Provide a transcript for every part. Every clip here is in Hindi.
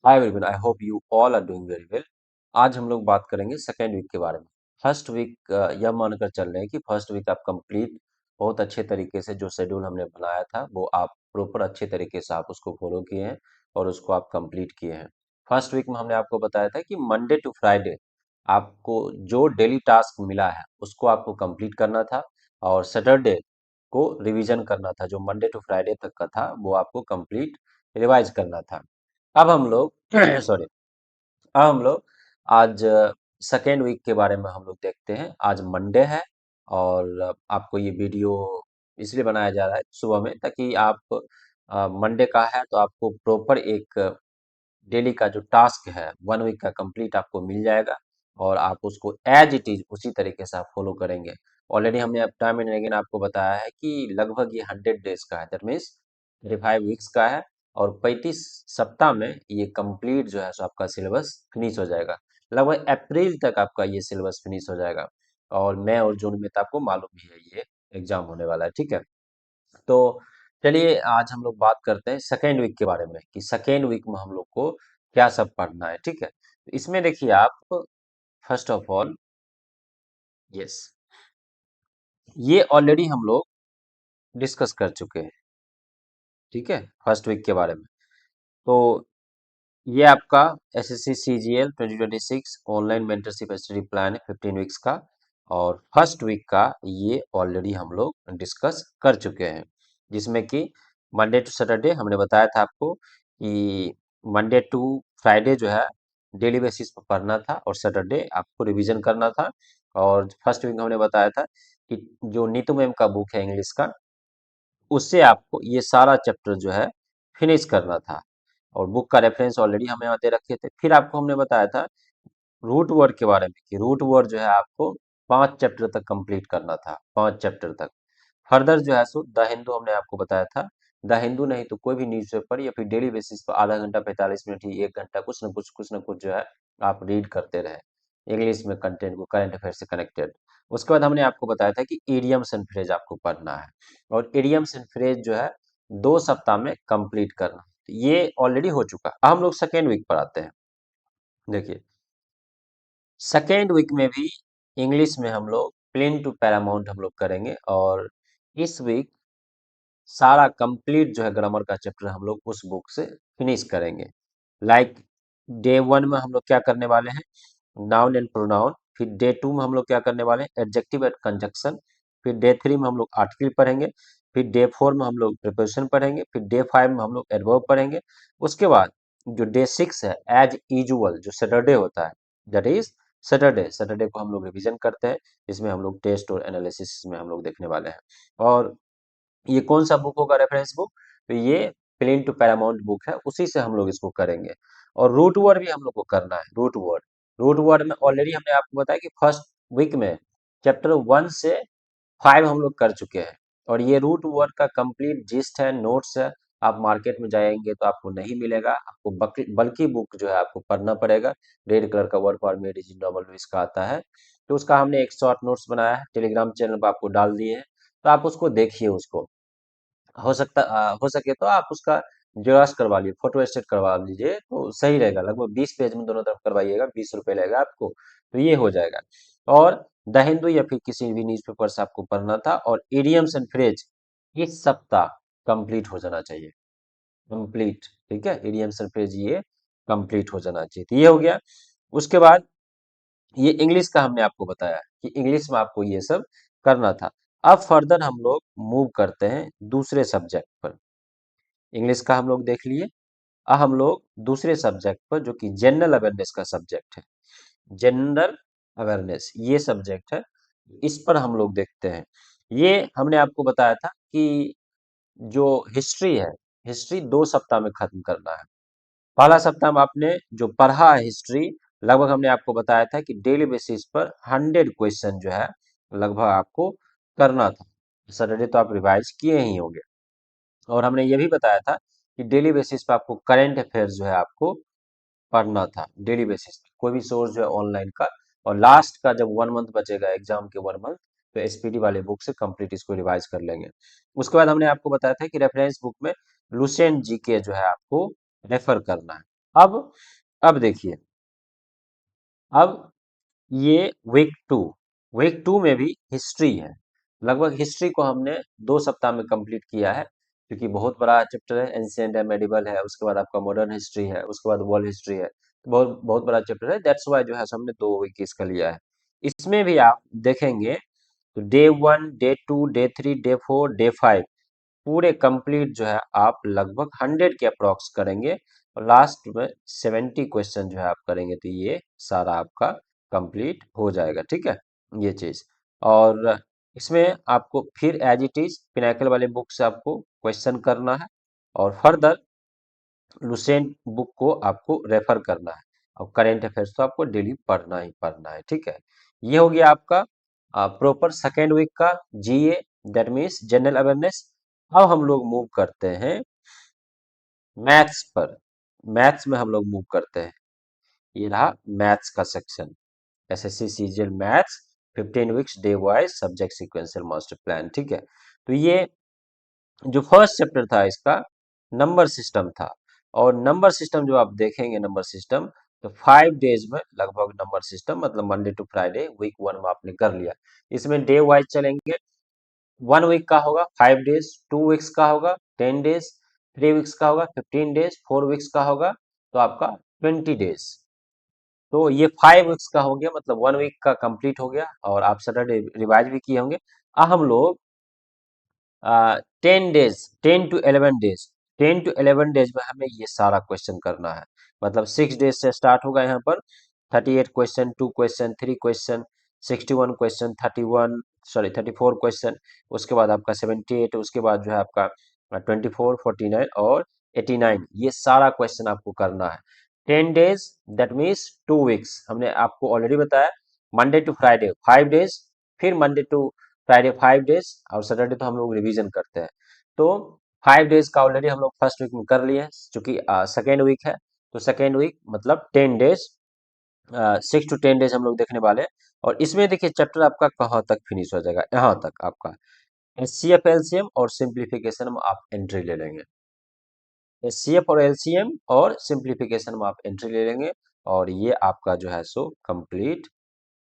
Hi everyone, I hope you all are doing very well. आज हम लोग बात करेंगे सेकेंड वीक के बारे में। फर्स्ट वीक यह मानकर चल रहे हैं कि फर्स्ट वीक आप कंप्लीट बहुत अच्छे तरीके से जो शेड्यूल हमने बनाया था वो आप प्रॉपर अच्छे तरीके से आप उसको फॉलो किए हैं और उसको आप कंप्लीट किए हैं। फर्स्ट वीक में हमने आपको बताया था कि मंडे टू फ्राइडे आपको जो डेली टास्क मिला है उसको आपको कंप्लीट करना था और सैटरडे को रिवीजन करना था। जो मंडे टू फ्राइडे तक का था वो आपको कंप्लीट रिवाइज करना था। अब हम लोग सॉरी, अब हम लोग आज सेकेंड वीक के बारे में हम लोग देखते हैं। आज मंडे है और आपको ये वीडियो इसलिए बनाया जा रहा है सुबह में ताकि आप मंडे का है तो आपको प्रॉपर एक डेली का जो टास्क है वन वीक का कंप्लीट आपको मिल जाएगा और आप उसको एज इट इज उसी तरीके से आप फॉलो करेंगे। ऑलरेडी हमने अब टाइम एंड अगेन आपको बताया है कि लगभग ये 100 डेज का है, दैट मीन्स 35 वीक्स का है और 35 सप्ताह में ये कंप्लीट जो है सो आपका सिलेबस फिनिश हो जाएगा। लगभग अप्रैल तक आपका ये सिलेबस फिनिश हो जाएगा और मई और जून में तो आपको मालूम ही है ये एग्जाम होने वाला है, ठीक है। तो चलिए आज हम लोग बात करते हैं सेकेंड वीक के बारे में कि सेकेंड वीक में हम लोग को क्या सब पढ़ना है, ठीक है। तो इसमें देखिए आप, फर्स्ट ऑफ ऑल, यस, ये ऑलरेडी हम लोग डिस्कस कर चुके हैं, ठीक है, फर्स्ट वीक के बारे में। तो ये आपका SSC CGL 2026 online mentorship study plan है 15 वीक्स का और फर्स्ट वीक का ये ऑलरेडी हम लोग डिस्कस कर चुके हैं, जिसमें कि मंडे टू सैटरडे हमने बताया था आपको कि मंडे टू फ्राइडे जो है डेली बेसिस पर पढ़ना था और सैटरडे आपको रिवीजन करना था। और फर्स्ट वीक में हमने बताया था कि जो नीतू मैम का बुक है इंग्लिश का, उससे आपको ये सारा चैप्टर जो है फिनिश करना था और बुक का रेफरेंस ऑलरेडी हम यहाँ दे रखे थे। फिर आपको हमने बताया था रूट वर्ड के बारे में कि रूट वर्ड जो है आपको 5 चैप्टर तक कंप्लीट करना था, 5 चैप्टर तक। फर्दर जो है सो द हिंदू हमने आपको बताया था। द हिंदू नहीं तो कोई भी न्यूज़पेपर या फिर डेली बेसिस पर आधा घंटा 45 मिनट ही 1 घंटा कुछ न कुछ जो है आप रीड करते रहे इंग्लिश में कंटेंट को, करंट अफेयर से कनेक्टेड। उसके बाद हमने आपको बताया था कि इडियम्स एंड फ्रेज आपको पढ़ना है और इडियम्स एंड फ्रेज जो है 2 सप्ताह में कंप्लीट करना। ये ऑलरेडी हो चुका। अब हम लोग सेकेंड वीक पर आते हैं। देखिए सेकेंड वीक में भी इंग्लिश में हम लोग प्लेन टू पैरामाउंट हम लोग करेंगे और इस वीक सारा कंप्लीट जो है ग्रामर का चैप्टर हम लोग उस बुक से फिनिश करेंगे। लाइक डे वन में हम लोग क्या करने वाले हैं, नाउन एंड प्रोनाउन। फिर डे टू में हम लोग क्या करने वाले हैं, एडजेक्टिव एंड कंजक्शन। फिर डे थ्री में हम लोग आर्टिकल पढ़ेंगे। फिर डे फोर में हम लोग प्रिपोजिशन पढ़ेंगे। फिर डे फाइव में हम लोग एडवर्ब पढ़ेंगे। उसके बाद जो डे सिक्स है एज यूजुअल जो सैटरडे होता है, दैट इज सैटरडे। सैटरडे को हम लोग रिवीजन करते हैं। इसमें हम लोग टेस्ट और एनालिसिस में हम लोग देखने वाले हैं। और ये कौन सा बुक होगा रेफरेंस बुक, तो ये प्लेन टू पैरामाउंट बुक है, उसी से हम लोग इसको करेंगे। और रूट वर्ड भी हम लोग को करना है। रूट वर्ड में ऑलरेडी हमने आपको बताया कि फर्स्ट वीक में चैप्टर 1 से 5 हम लोग कर चुके हैं और ये रूट वर्ड का कंप्लीट जिस्ट है, नोट्स है। आप मार्केट में जाएंगे तो आपको नहीं मिलेगा, आपको बल्कि बुक जो है आपको पढ़ना पड़ेगा। रेड कलर का वर्ड फॉर्मेट नॉर्मल इसका आता है। तो उसका हमने एक शॉर्ट नोट्स बनाया है, टेलीग्राम चैनल पर आपको डाल दिए हैं। तो आप उसको देखिए, उसको हो सके तो आप उसका जेरॉक्स करवा लीजिए, फोटो स्टेट करवा लीजिए तो सही रहेगा। लगभग 20 पेज में दोनों तरफ करवाइएगा, 20 रुपए लगेगा आपको, तो ये हो जाएगा। और द हिंदू या फिर किसी भी न्यूज़पेपर से आपको पढ़ना था और इडियम्स एंड फ्रेज इस सप्ताह कंप्लीट हो जाना चाहिए, कंप्लीट, ठीक है। इडियम्स एंड फ्रेज ये कंप्लीट हो जाना चाहिए, तो ये हो गया। उसके बाद ये इंग्लिश का हमने आपको बताया कि इंग्लिश में आपको ये सब करना था। अब फर्दर हम लोग मूव करते हैं दूसरे सब्जेक्ट पर। इंग्लिश का हम लोग देख लिए। अब हम लोग दूसरे सब्जेक्ट पर जो कि जनरल अवेयरनेस का सब्जेक्ट है। जनरल अवेयरनेस ये सब्जेक्ट है, इस पर हम लोग देखते हैं। ये हमने आपको बताया था कि जो हिस्ट्री है, हिस्ट्री 2 सप्ताह में खत्म करना है। पहला सप्ताह में आपने जो पढ़ा है हिस्ट्री, लगभग हमने आपको बताया था कि डेली बेसिस पर 100 क्वेश्चन जो है लगभग आपको करना था। सैटरडे तो आप रिवाइज किए ही होंगे। और हमने ये भी बताया था कि डेली बेसिस पे आपको करंट अफेयर्स जो है आपको पढ़ना था डेली बेसिस पे, कोई भी सोर्स जो है ऑनलाइन का। और लास्ट का जब 1 मंथ बचेगा एग्जाम के 1 मंथ, तो एसपीटी वाले बुक से कंप्लीट इसको रिवाइज कर लेंगे। उसके बाद हमने आपको बताया था कि रेफरेंस बुक में लुसेंट जीके जो है आपको रेफर करना है। अब अब देखिए, अब ये वीक टू में भी हिस्ट्री है। लगभग हिस्ट्री को हमने 2 सप्ताह में कंप्लीट किया है, क्योंकि बहुत बड़ा चैप्टर है। एंशियंट है, मेडिवल है, उसके बाद आपका मॉडर्न हिस्ट्री है, उसके बाद वर्ल्ड हिस्ट्री है। बहुत बहुत बड़ा चैप्टर है, दैट्स वाई जो है सो हमने 2 वीक इसका लिया है। इसमें भी आप देखेंगे तो day 1, day 2, day 3, day 4, day 5 पूरे कंप्लीट जो है आप लगभग 100 के अप्रॉक्स करेंगे, और लास्ट में 70 क्वेश्चन जो है आप करेंगे, तो ये सारा आपका कंप्लीट हो जाएगा। ठीक है, ये चीज। और इसमें आपको फिर एज इट इज पिनाकल वाले बुक से आपको क्वेश्चन करना है, और फर्दर लुसेंट बुक को आपको रेफर करना है, और करेंट अफेयर्स तो आपको डेली पढ़ना ही पढ़ना है। ठीक है, ये हो गया आपका प्रॉपर सेकेंड वीक का जीए, दैट मीन्स जनरल अवेयरनेस। अब हम लोग मूव करते हैं मैथ्स पर। मैथ्स में हम लोग मूव करते हैं। ये रहा मैथ्स का section, SSC CGL maths, 15 weeks day wise subject sequential master plan. ठीक है, तो ये जो फर्स्ट चैप्टर था इसका नंबर सिस्टम था, और नंबर सिस्टम जो आप देखेंगे, नंबर सिस्टम तो 5 डेज में लगभग नंबर सिस्टम, मतलब मंडे टू फ्राइडे वीक 1 में आपने कर लिया। इसमें डे वाइज चलेंगे। 1 वीक का होगा 5 डेज, 2 वीक्स का होगा 10 डेज, 3 वीक्स का होगा 15 डेज, 4 वीक्स का होगा तो आपका 20 डेज। तो ये 5 वीक्स का हो गया, मतलब 1 वीक का कंप्लीट हो गया, और आप सैटरडे रिवाइज भी किए होंगे। अब हम लोग 10 days, 10 to 11 days, 10 to 11 days में हमें ये सारा क्वेश्चन करना है। मतलब 6 डेज से स्टार्ट होगा यहाँ पर 38 question, 2 question, 3 question, 61 question, 34 question, उसके बाद आपका 78, उसके बाद जो है आपका 24, 49 और 89, ये सारा क्वेश्चन आपको करना है। 10 डेज, दैट मीन्स 2 वीक्स। हमने आपको ऑलरेडी बताया मंडे टू फ्राइडे 5 डेज, फिर मंडे टू फ्राइडे 5 डेज, और सैटरडे तो हम लोग रिवीजन करते हैं। तो 5 डेज का ऑलरेडी हम लोग फर्स्ट वीक में कर लिए हैं, क्योंकि सेकेंड वीक है। तो सेकेंड वीक मतलब 10 डेज, 6 to 10 डेज हम लोग देखने वाले हैं। और इसमें देखिए चैप्टर आपका कहाँ तक फिनिश हो जाएगा, यहाँ तक आपका एचसीएफ एलसीएम और सिंप्लीफिकेशन में आप एंट्री ले लेंगे। एचसीएफ और एलसीएम और सिंप्लीफिकेशन में आप एंट्री ले लेंगे, और ये आपका जो है सो कंप्लीट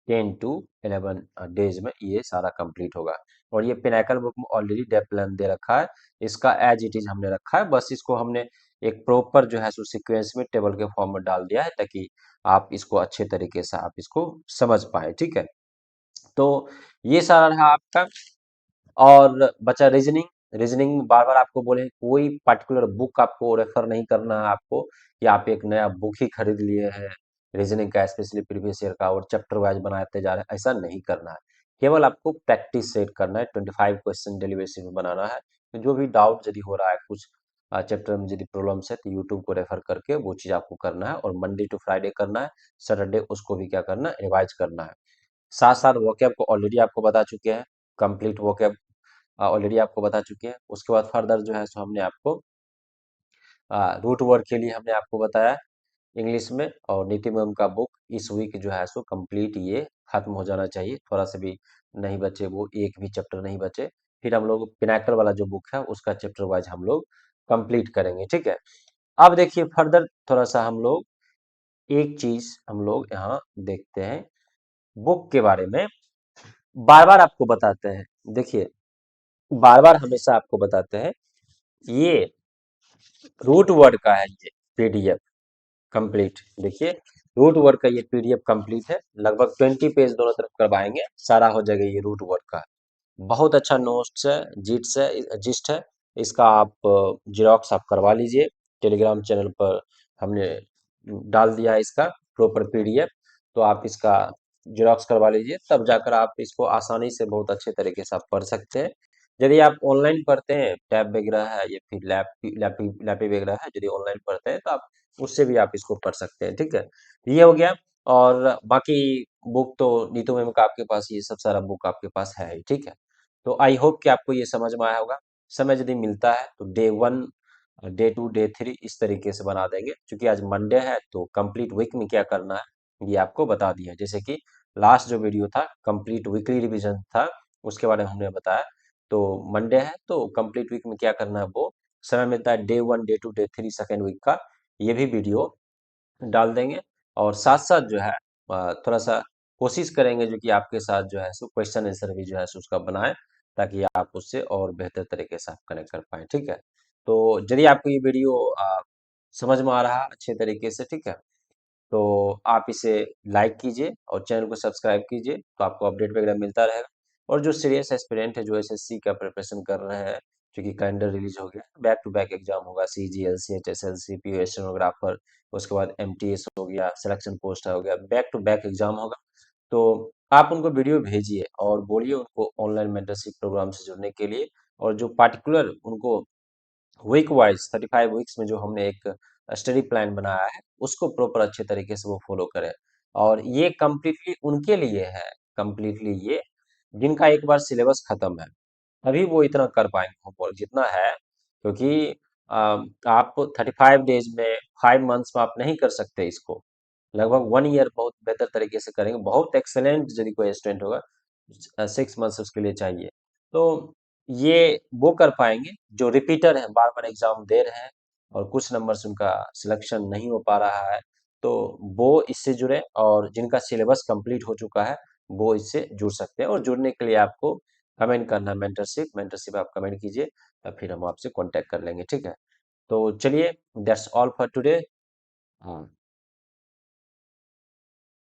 10 to 11 डेज में ये सारा कंप्लीट होगा। और ये पिनाकल बुक में ऑलरेडी डेप प्लान दे रखा है, इसका एज इट इज हमने रखा है, बस इसको हमने एक प्रॉपर जो है सो सीक्वेंस में टेबल के फॉर्म में डाल दिया है, ताकि आप इसको अच्छे तरीके से आप इसको समझ पाए। ठीक है, तो ये सारा रहा आपका। और बचा रीजनिंग। रीजनिंग बार बार आपको बोले कोई पर्टिकुलर बुक आपको रेफर नहीं करना है आपको, या आप एक नया बुक ही खरीद लिए हैं रीजनिंग का, स्पेशली प्रीवियस ईयर का, और चैप्टर वाइज बनाते जा रहे हैं, ऐसा नहीं करना है। केवल आपको प्रैक्टिस सेट करना है, 25 क्वेश्चन डेली बेसिस में बनाना है। तो जो भी डाउट यदि हो रहा है कुछ चैप्टर में यदि प्रॉब्लम्स है, तो यूट्यूब को रेफर करके वो चीज आपको करना है, और मंडे टू फ्राइडे करना है। सैटरडे उसको भी क्या करना है, रिवाइज करना है। साथ साथ वोकैब को ऑलरेडी आपको बता चुके हैं, कंप्लीट वोकैब ऑलरेडी आपको बता चुके हैं। उसके बाद फर्दर जो है सो हमने आपको रूट वर्ड के लिए हमने आपको बताया इंग्लिश में, और नीति मैम का बुक इस वीक जो है सो कंप्लीट ये खत्म हो जाना चाहिए, थोड़ा सा भी नहीं बचे, वो एक भी चैप्टर नहीं बचे। फिर हम लोग पिनाकल वाला जो बुक है उसका चैप्टर वाइज हम लोग कंप्लीट करेंगे। ठीक है, अब देखिए फर्दर थोड़ा सा हम लोग एक चीज हम लोग यहाँ देखते हैं बुक के बारे में। बार बार आपको बताते हैं, देखिए बार बार हमेशा आपको बताते हैं, ये रूट वर्ड का है ये पीडीएफ कंप्लीट। देखिए रूट वर्ड का ये पीडीएफ कंप्लीट है, लगभग 20 पेज दोनों तरफ करवाएंगे, सारा हो जाएगा ये रूट वर्ड का। बहुत अच्छा नोट्स है, जीट्स है, जिस्ट है। इसका आप जिरोक्स आप करवा लीजिए, टेलीग्राम चैनल पर हमने डाल दिया है इसका प्रॉपर पीडीएफ। तो आप इसका जिरोक्स करवा लीजिए, तब जाकर आप इसको आसानी से बहुत अच्छे तरीके से आप पढ़ सकते हैं। यदि आप ऑनलाइन पढ़ते हैं, टैब वगैरह है या फिर लैपी वगैरह है, यदि ऑनलाइन पढ़ते हैं तो आप उससे भी आप इसको पढ़ सकते हैं। ठीक है, ये हो गया। और बाकी बुक तो नीतू मैम का आपके पास ये सब सारा बुक आपके पास है ही। ठीक है, तो आई होप कि आपको ये समझ में आया होगा। समय यदि मिलता है तो डे 1, डे 2, डे 3 इस तरीके से बना देंगे, क्योंकि आज मंडे है तो कंप्लीट वीक में क्या करना है ये आपको बता दिया। जैसे कि लास्ट जो वीडियो था कंप्लीट वीकली रिवीजन था, उसके बारे में हमने बताया। तो मंडे है तो कंप्लीट वीक में क्या करना है वो समय मिलता है, day 1, day 2, day 3 second week का ये भी वीडियो डाल देंगे और साथ-साथ जो है थोड़ा-सा कोशिश करेंगे जो कि आपके साथ जो है सो क्वेश्चन आंसर भी जो है सो उसका बनाएँ, ताकि आप उससे और बेहतर तरीके से आप कनेक्ट कर पाएँ, ठीक है? तो चलिए आपको ये वीडियो समझ में आ रहा है अच्छे तरीके से, ठीक है? तो आप इसे लाइक कीजिए और चैनल को सब्सक्राइब कीजिए, तो आपको अपडेट वगैरह मिलता रहेगा। और जो सीरियस एस्पिरेंट है, जो एसएससी का प्रिपरेशन कर रहे हैं, क्योंकि कैलेंडर रिलीज हो गया, बैक टू बैक एग्जाम होगा, सीजीएल, सीएचएसएल, पीओ स्टेनोग्राफर, उसके बाद एमटीएस हो गया, सिलेक्शन पोस्ट हो गया, बैक टू बैक एग्जाम होगा। तो आप उनको वीडियो भेजिए और बोलिए उनको ऑनलाइन मेंटरशिप प्रोग्राम से जुड़ने के लिए, और जो पार्टिकुलर उनको वीक वाइज 35 वीक्स में जो हमने एक स्टडी प्लान बनाया है, उसको प्रॉपर अच्छे तरीके से वो फॉलो करें। और ये कंप्लीटली उनके लिए है, कंप्लीटली ये जिनका एक बार सिलेबस खत्म है, तभी वो इतना कर पाएंगे होमवर्क जितना है, क्योंकि आप 35 डेज में, 5 मंथ्स में आप नहीं कर सकते इसको। लगभग 1 ईयर बहुत बेहतर तरीके से करेंगे, बहुत एक्सेलेंट यदि कोई स्टूडेंट होगा, 6 मंथ्स उसके लिए चाहिए। तो ये वो कर पाएंगे जो रिपीटर हैं, बार बार एग्जाम दे रहे हैं और कुछ नंबर से उनका सिलेक्शन नहीं हो पा रहा है, तो वो इससे जुड़े, और जिनका सिलेबस कंप्लीट हो चुका है वो इससे जुड़ सकते हैं। और जुड़ने के लिए आपको कमेंट करना है मेंटरशिप, मेंटरशिप आप कमेंट कीजिए, तब फिर हम आपसे कांटेक्ट कर लेंगे, ठीक है? तो चलिए, दैट्स ऑल फॉर टुडे। हाँ।